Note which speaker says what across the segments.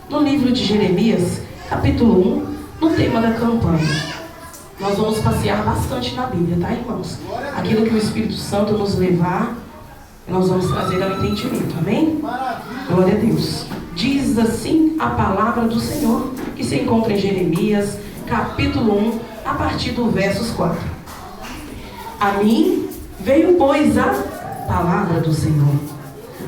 Speaker 1: no livro de Jeremias, capítulo 1, no tema da campanha. Nós vamos passear bastante na Bíblia, tá, irmãos? Aquilo que o Espírito Santo nos levar, nós vamos trazer ao entendimento, amém? Glória a Deus. Diz assim a palavra do Senhor, que se encontra em Jeremias, capítulo 1, a partir do versos 4. A mim veio, pois, a palavra do Senhor.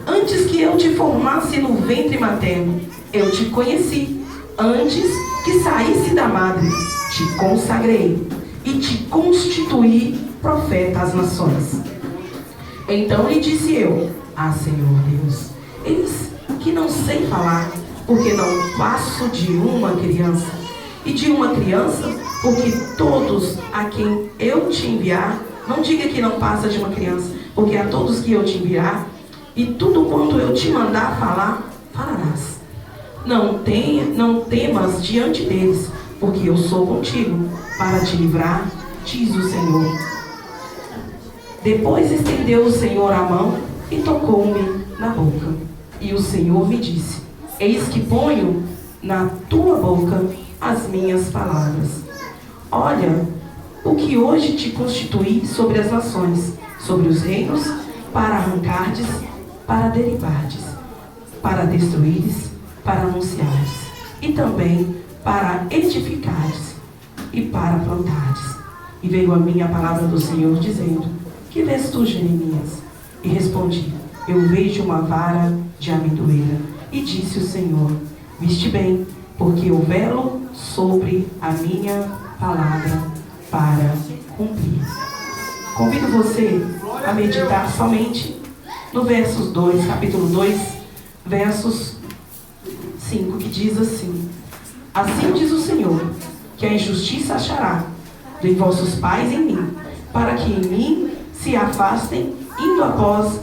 Speaker 1: Antes que eu te formasse no ventre materno, eu te conheci. Antes que saísse da madre, te consagrei e te constituí profeta às nações. Então lhe disse eu: Ah, Senhor Deus, eis que não sei falar, porque não passo de uma criança. E de uma criança, porque todos a quem eu te enviar, não diga que não passa de uma criança, porque a todos que eu te enviar, e tudo quanto eu te mandar falar, falarás. Não temas diante deles, porque eu sou contigo, para te livrar, diz o Senhor. Depois estendeu o Senhor a mão e tocou-me na boca. E o Senhor me disse: Eis que ponho na tua boca as minhas palavras. Olha, o que hoje te constituí sobre as nações, sobre os reinos, para arrancardes, para derribardes, para destruíres, para anunciares, e também para edificares e para plantares. E veio a mim a palavra do Senhor, dizendo: Que vês tu, Jeremias? E respondi: Eu vejo uma vara de amendoeira. E disse o Senhor: Viste bem, porque eu velo sobre a minha palavra para cumprir. Convido você a meditar somente no versos 2, capítulo 2, versos 5, que diz assim: Assim diz o Senhor, que a injustiça achará de vossos pais em mim, para que em mim se afastem, indo após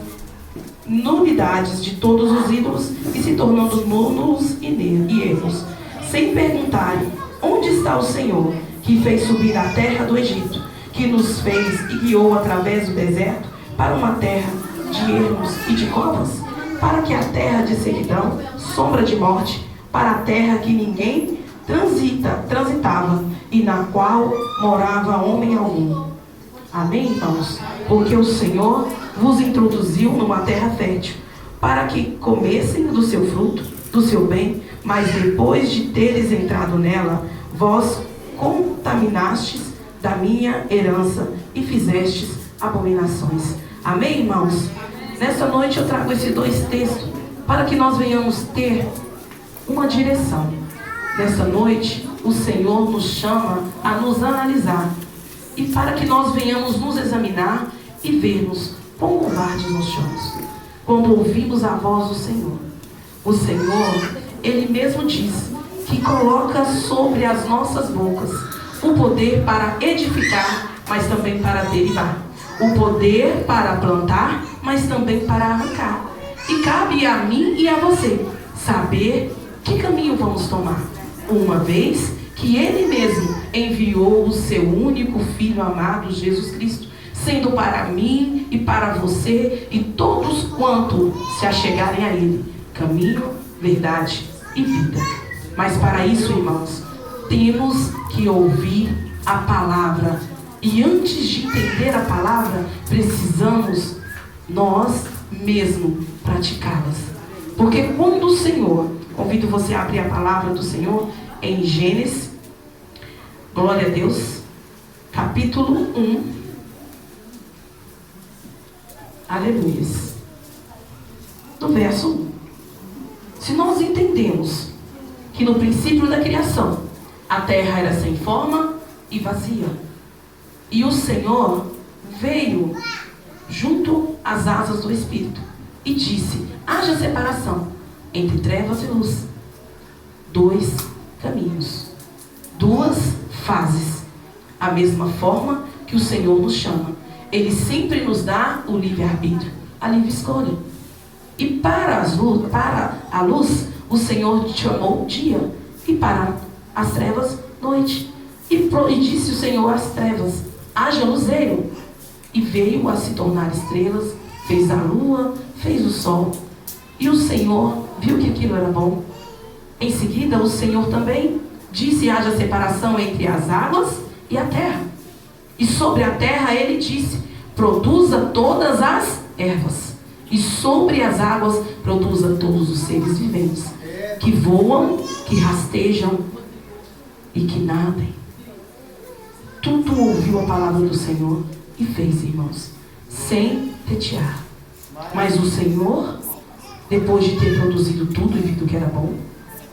Speaker 1: nulidades de todos os ídolos e se tornando nulos e erros, sem perguntarem: Onde está o Senhor, que fez subir a terra do Egito, que nos fez e guiou através do deserto para uma terra de ermos e de covas, para que a terra de sequidão, sombra de morte, para a terra que ninguém transitava e na qual morava homem algum. Amém, irmãos? Porque o Senhor vos introduziu numa terra fértil, para que comessem do seu fruto, do seu bem, mas depois de teres entrado nela, vós contaminastes da minha herança e fizestes abominações. Amém, irmãos? Nessa noite eu trago esses dois textos para que nós venhamos ter uma direção. Nessa noite o Senhor nos chama a nos analisar e para que nós venhamos nos examinar e vermos quão covardes nós somos quando ouvimos a voz do Senhor. O Senhor, Ele mesmo diz que coloca sobre as nossas bocas o poder para edificar, mas também para derribar. O poder para plantar, mas também para arrancar. E cabe a mim e a você saber que caminho vamos tomar, uma vez que Ele mesmo enviou o seu único Filho amado, Jesus Cristo, sendo para mim e para você e todos quanto se achegarem a Ele, caminho, verdade e vida. Mas para isso, irmãos, temos que ouvir a palavra. E antes de entender a palavra, precisamos nós mesmos praticá-las. Porque quando o Senhor, convido você a abrir a palavra do Senhor em Gênesis, glória a Deus, capítulo 1, aleluia, no verso 1. Se nós entendemos que no princípio da criação, a terra era sem forma e vazia, e o Senhor veio junto às asas do Espírito e disse: haja separação entre trevas e luz. Dois caminhos, duas fases. A mesma forma que o Senhor nos chama. Ele sempre nos dá o livre-arbítrio, a livre escolha. E para a luz, o Senhor chamou dia, e para as trevas, noite. E disse o Senhor às trevas: haja luzeiro. E veio a se tornar estrelas, fez a lua, fez o sol. E o Senhor viu que aquilo era bom. Em seguida, o Senhor também disse: haja separação entre as águas e a terra. E sobre a terra ele disse: produza todas as ervas. E sobre as águas produza todos os seres viventes, que voam, que rastejam e que nadem. Tudo ouviu a palavra do Senhor e fez, irmãos, sem tetear. Mas o Senhor, depois de ter produzido tudo e visto que era bom,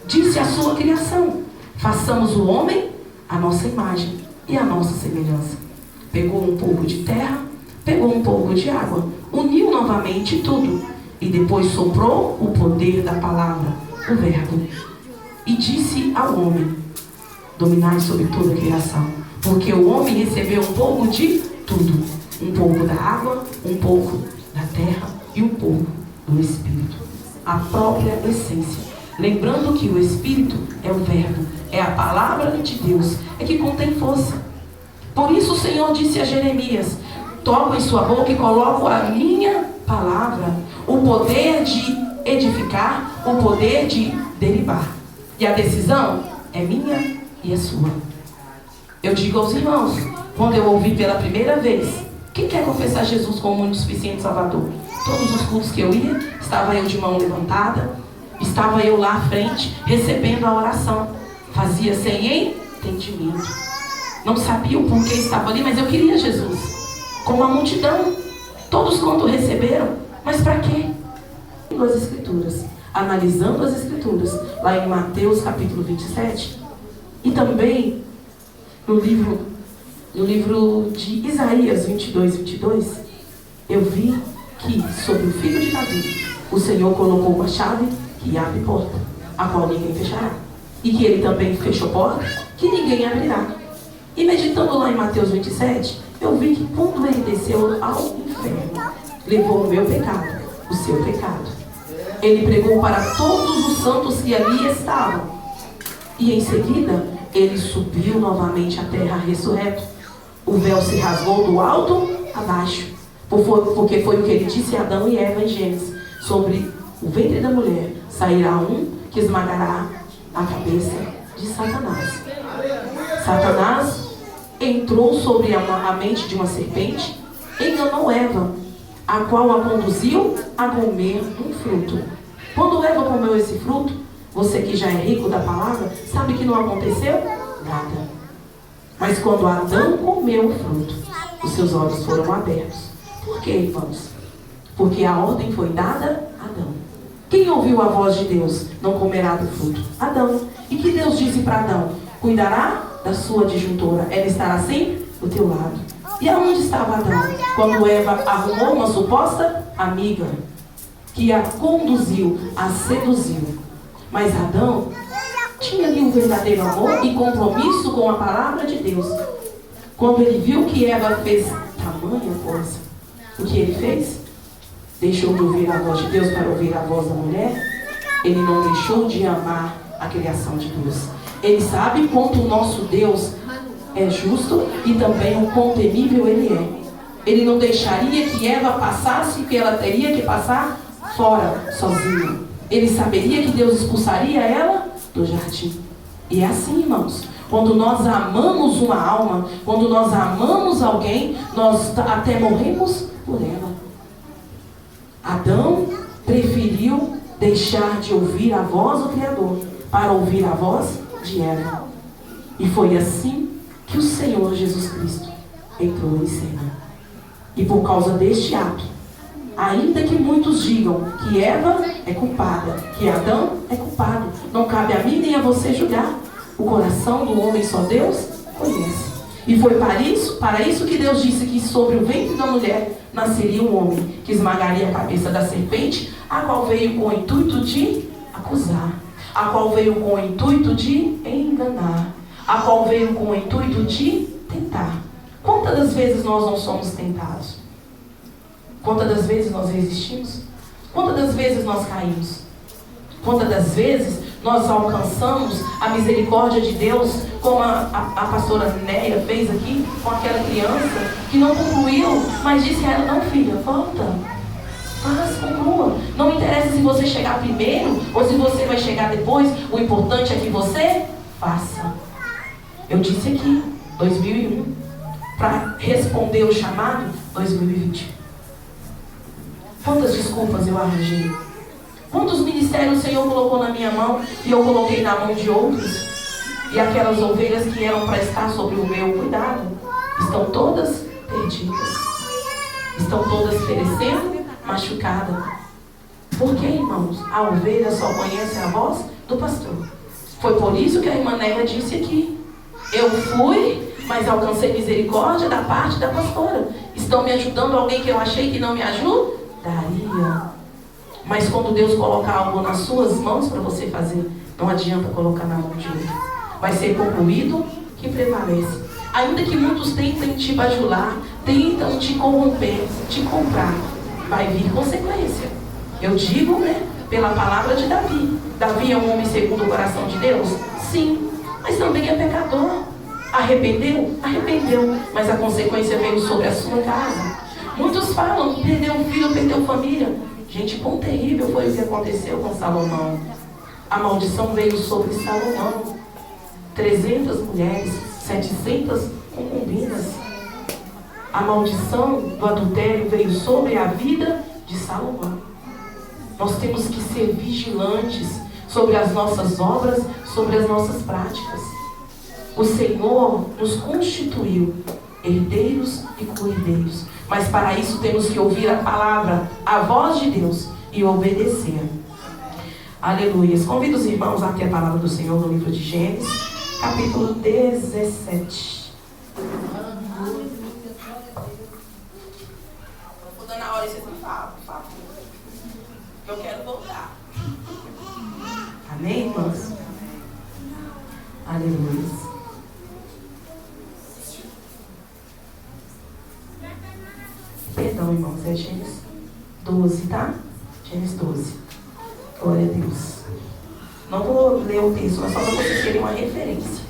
Speaker 1: disse à sua criação: façamos o homem à nossa imagem e à nossa semelhança. Pegou um pouco de terra, pegou um pouco de água, uniu novamente tudo, e depois soprou o poder da palavra, o verbo, e disse ao homem: dominai sobre toda a criação, porque o homem recebeu um pouco de tudo, um pouco da água, um pouco da terra e um pouco do Espírito, a própria essência. Lembrando que o Espírito é o verbo, é a palavra de Deus, é que contém força. Por isso o Senhor disse a Jeremias: toco em sua boca e coloco a minha palavra, o poder de edificar, o poder de derivar. E a decisão é minha e é sua. Eu digo aos irmãos, quando eu ouvi pela primeira vez: quem quer confessar Jesus como único suficiente Salvador? Todos os cultos que eu ia, estava eu de mão levantada, estava eu lá à frente, recebendo a oração. Fazia sem entendimento. Não sabia o porquê estava ali, mas eu queria Jesus. Como a multidão, todos quanto receberam. Mas para quê? As Escrituras, analisando as Escrituras, lá em Mateus capítulo 27, e também no livro de Isaías 22, eu vi que sobre o filho de Davi, o Senhor colocou uma chave que abre porta, a qual ninguém fechará. E que ele também fechou porta, que ninguém abrirá. E meditando lá em Mateus 27, eu vi que quando ele desceu ao inferno, levou o meu pecado, o seu pecado. Ele pregou para todos os santos que ali estavam. E em seguida, ele subiu novamente à terra ressurreto. O véu se rasgou do alto a baixo, porque foi o que ele disse a Adão e Eva em Gênesis: sobre o ventre da mulher sairá um que esmagará a cabeça de Satanás. Satanás entrou sobre a mente de uma serpente, enganou Eva, a qual a conduziu a comer um fruto. Quando Eva comeu esse fruto, você que já é rico da palavra, sabe que não aconteceu nada. Mas quando Adão comeu o fruto, os seus olhos foram abertos. Por quê, irmãos? Porque a ordem foi dada a Adão. Quem ouviu a voz de Deus não comerá do fruto? Adão. E que Deus disse para Adão: cuidará da sua disjuntora, ela estará sempre do teu lado. E aonde estava Adão? Quando Eva arrumou uma suposta amiga que a conduziu, a seduziu. Mas Adão tinha ali um verdadeiro amor e compromisso com a palavra de Deus. Quando ele viu que Eva fez tamanha coisa, o que ele fez? Deixou de ouvir a voz de Deus para ouvir a voz da mulher. Ele não deixou de amar a criação de Deus. Ele sabe quanto o nosso Deus é justo e também o quão temível ele é. Ele não deixaria que Eva passasse o que ela teria que passar fora, sozinha. Ele saberia que Deus expulsaria ela do jardim. E é assim, irmãos. Quando nós amamos uma alma, quando nós amamos alguém, nós até morremos por ela. Adão preferiu deixar de ouvir a voz do Criador para ouvir a voz de Eva. E foi assim que o Senhor Jesus Cristo entrou em cena. E por causa deste ato, ainda que muitos digam que Eva é culpada, que Adão é culpado, não cabe a mim nem a você julgar. O coração do homem só Deus conhece. E foi para isso que Deus disse que sobre o ventre da mulher nasceria um homem que esmagaria a cabeça da serpente, a qual veio com o intuito de acusar, a qual veio com o intuito de enganar, a qual veio com o intuito de tentar. Quantas das vezes nós não somos tentados? Quantas das vezes nós resistimos? Quantas das vezes nós caímos? Quantas das vezes nós alcançamos a misericórdia de Deus, como a pastora Néia fez aqui com aquela criança que não concluiu, mas disse a ela: não, filha, volta. Mas conclua. Não interessa se você chegar primeiro ou se você vai chegar depois. O importante é que você faça. Eu disse aqui, 2001. Para responder o chamado, 2020. Quantas desculpas eu arranjei? Quantos ministérios o Senhor colocou na minha mão e eu coloquei na mão de outros? E aquelas ovelhas que eram para estar sobre o meu cuidado, estão todas perdidas. Estão todas perecendo, machucadas. Por que, irmãos? A ovelha só conhece a voz do pastor. Foi por isso que a irmã Nélia disse aqui. Eu fui, mas alcancei misericórdia da parte da pastora. Estão me ajudando alguém que eu achei que não me ajudaria. Mas quando Deus colocar algo nas suas mãos para você fazer, não adianta colocar na mão de outro. Vai ser concluído que prevalece. Ainda que muitos tentem te bajular, tentam te corromper, te comprar, vai vir consequência. Eu digo, pela palavra de Davi. Davi é um homem segundo o coração de Deus? Sim, mas também é pecador. Arrependeu? Arrependeu, mas a consequência veio sobre a sua casa. Muitos falam, perdeu um filho, perdeu família. Gente, quão terrível foi o que aconteceu com Salomão. A maldição veio sobre Salomão. 300 mulheres, 700 concubinas. A maldição do adultério veio sobre a vida de Salomão. Nós temos que ser vigilantes sobre as nossas obras, sobre as nossas práticas. O Senhor nos constituiu herdeiros e co-herdeiros. Mas para isso temos que ouvir a palavra, a voz de Deus e obedecer. Aleluia. Convido os irmãos a ter a palavra do Senhor no livro de Gênesis, capítulo 17. Vou dando a hora e vocês me falam, por favor. Eu quero voltar. Amém, irmãos? Aleluia. Perdão, irmãos, é Gênesis 12, tá? Gênesis 12. Glória a Deus. Não vou ler o texto, mas só para vocês terem uma referência.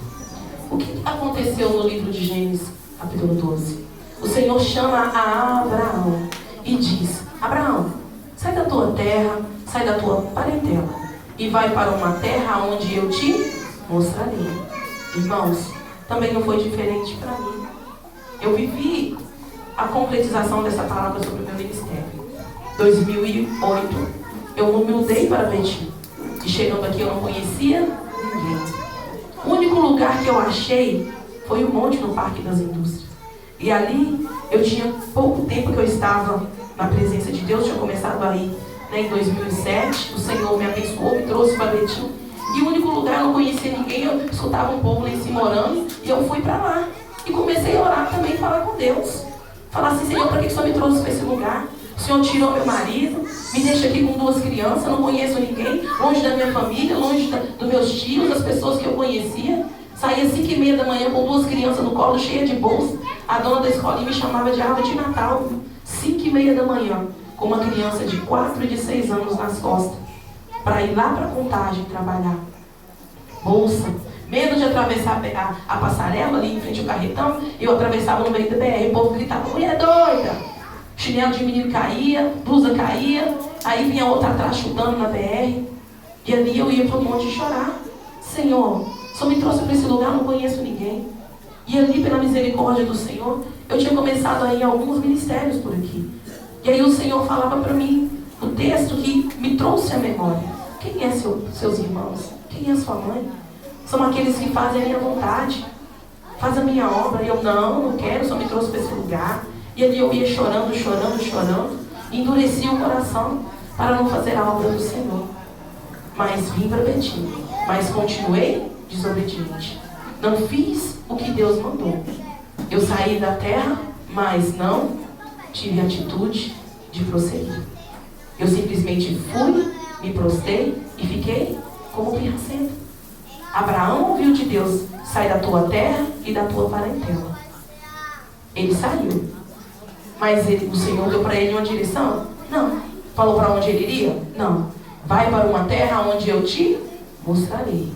Speaker 1: O que aconteceu no livro de Gênesis, capítulo 12? O Senhor chama a Abraão e diz: Abraão, sai da tua terra, sai da tua parentela e vai para uma terra onde eu te mostrarei. Irmãos, também não foi diferente para mim. Eu vivi a concretização dessa palavra sobre o meu ministério. 2008, eu me mudei para Betim. E chegando aqui eu não conhecia ninguém. O único lugar que eu achei foi um monte no Parque das Indústrias. E ali eu tinha pouco tempo que eu estava na presença de Deus. Tinha começado aí em 2007. O Senhor me abençoou, me trouxe para Betim. E o único lugar eu não conhecia ninguém. Eu escutava um povo lá em cima orando. E eu fui para lá. E comecei a orar também, falar com Deus. Falar assim: Senhor, para que o Senhor me trouxe para esse lugar? O Senhor tirou meu marido, me deixa aqui com 2 crianças, não conheço ninguém, longe da minha família, longe dos meus tios, das pessoas que eu conhecia. Saía às 5h30 da manhã com 2 crianças no colo, cheia de bolsa. A dona da escolinha me chamava de árvore de Natal. 5h30 da manhã, com uma criança de 4 e de 6 anos nas costas, para ir lá para Contagem trabalhar. Bolsa. Medo de atravessar a passarela ali em frente ao carretão, eu atravessava no meio da BR. O povo gritava: mulher doida! Chinelo de menino caía, blusa caía, aí vinha outra atrás chutando na BR. E ali eu ia para o monte chorar. Senhor, só me trouxe para esse lugar, não conheço ninguém. E ali, pela misericórdia do Senhor, eu tinha começado a ir a alguns ministérios por aqui. E aí o Senhor falava para mim o texto que me trouxe à memória. Quem é seus irmãos? Quem é sua mãe? São aqueles que fazem a minha vontade, fazem a minha obra. E eu não quero, só me trouxe para esse lugar. E ali eu ia chorando, e endurecia o coração para não fazer a obra do Senhor. Mas vim para Betim, mas continuei desobediente. Não fiz o que Deus mandou. Eu saí da terra, mas não tive atitude de prosseguir. Eu simplesmente fui, me prostrei e fiquei como pirracento. Abraão ouviu de Deus: sai da tua terra e da tua parentela. Ele saiu. Mas o Senhor deu para ele uma direção? Não. Falou para onde ele iria? Não. Vai para uma terra onde eu te mostrarei.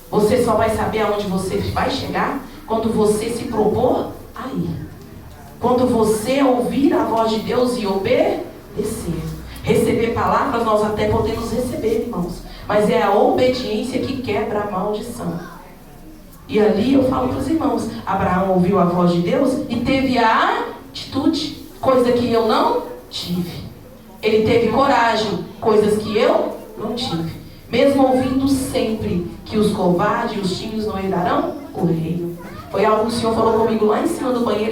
Speaker 1: Você só vai saber aonde você vai chegar quando você se propor a ir. Quando você ouvir a voz de Deus e obedecer. obedecer. Receber palavras nós até podemos receber, irmãos. Mas é a obediência que quebra a maldição. E ali eu falo para os irmãos, Abraão ouviu a voz de Deus e teve a atitude, coisa que eu não tive. Ele teve coragem, coisas que eu não tive. Mesmo ouvindo sempre que os covardes e os tímidos não herdarão o reino. Foi algo que o Senhor falou comigo lá em cima do banheiro.